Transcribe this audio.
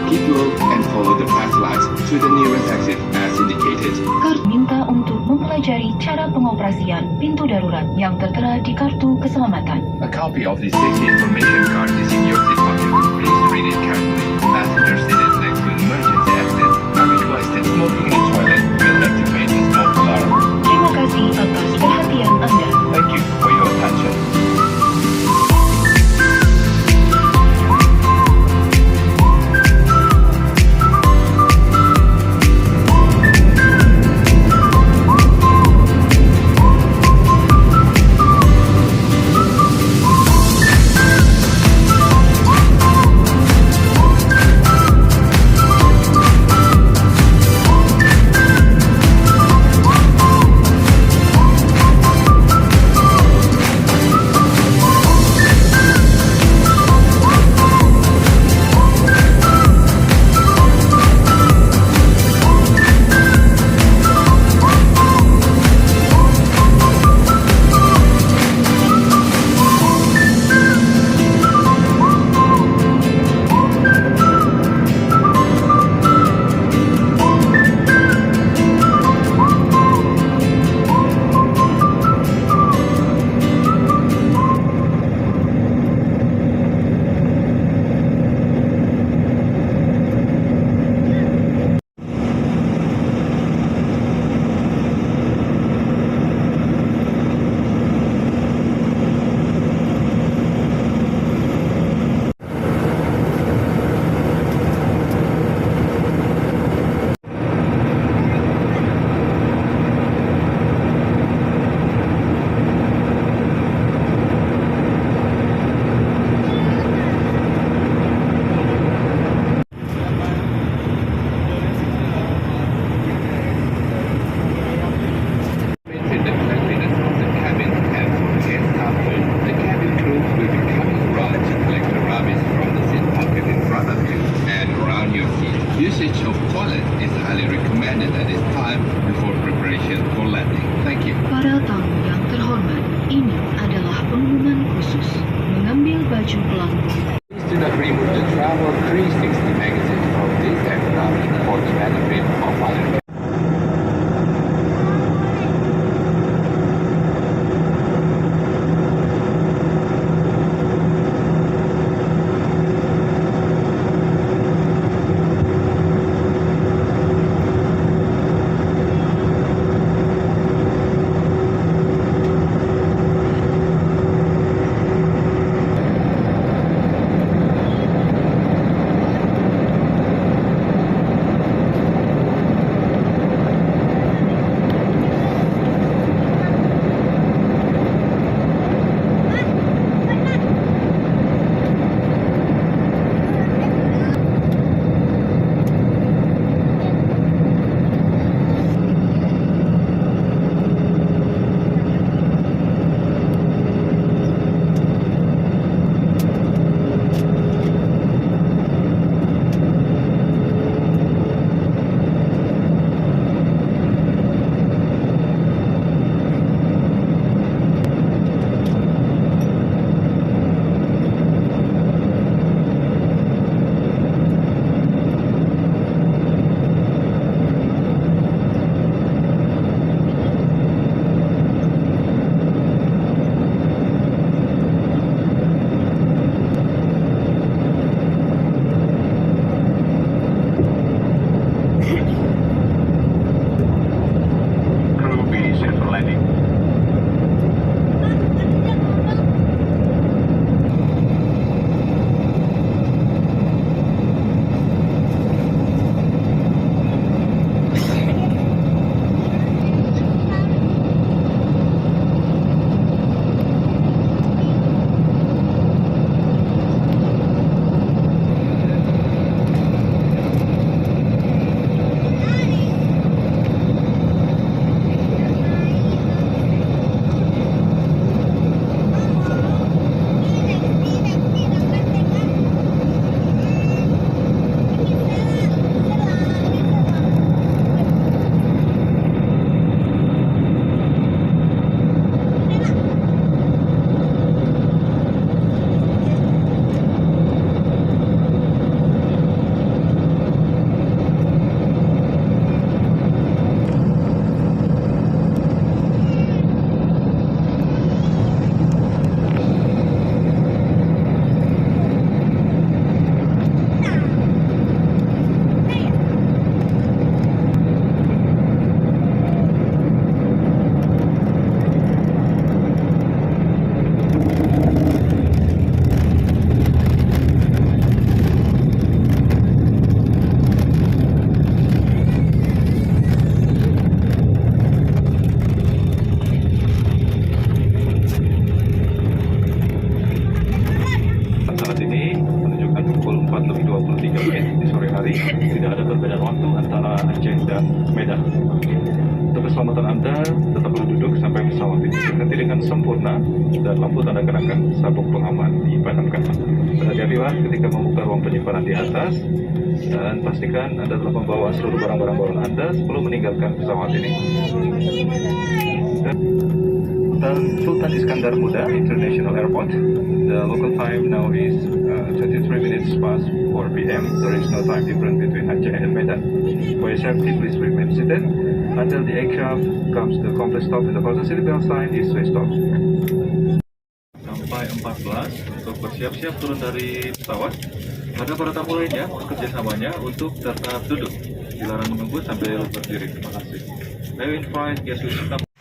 Keep low and follow the fast lights to the nearest exit as indicated. Kartu minta untuk mempelajari cara pengoperasian pintu darurat yang tertera di kartu keselamatan. A copy of the safety information card is in your seat pocket. Please read it carefully. Passengers seated next to emergency exit are requested smoking in the toilet will activate the smoke alarm. Terima kasih atas perhatian Anda. Thank you for your attention. Usage of toilet is highly recommended at this time before preparation for landing. Thank you. Para tamu yang terhormat, ini adalah pengumuman khusus. Mengambil baju pelampung. Please do not remove the Travel 360 magazine from this aircraft for the benefit of others. hari, tidak ada perbedaan waktu antara Aceh dan Medan. Untuk keselamatan Anda, tetaplah duduk sampai pesawat ini berketilingan sempurna dan lampu tanda kenakan sabuk pengaman dipadamkan. Berhati-hatilah ketika membuka ruang penyimpanan di atas dan pastikan Anda telah membawa seluruh barang-barang bawaan Anda sebelum meninggalkan pesawat ini. Dan Sultan Iskandar Muda International Airport. The local time now is 23 minutes past 4 p.m. There is no time difference between Aceh and Medan. For your safety, please remain seated until the aircraft comes to a complete stop and the fasten seat belt sign is switched off. Sampai 14 untuk bersiap-siap turun dari pesawat. Pada para tamu lainnya, kerjasamanya untuk tetap duduk. Dilarang menunggu sambil berdiri. Terima kasih. I invite guests to sit up.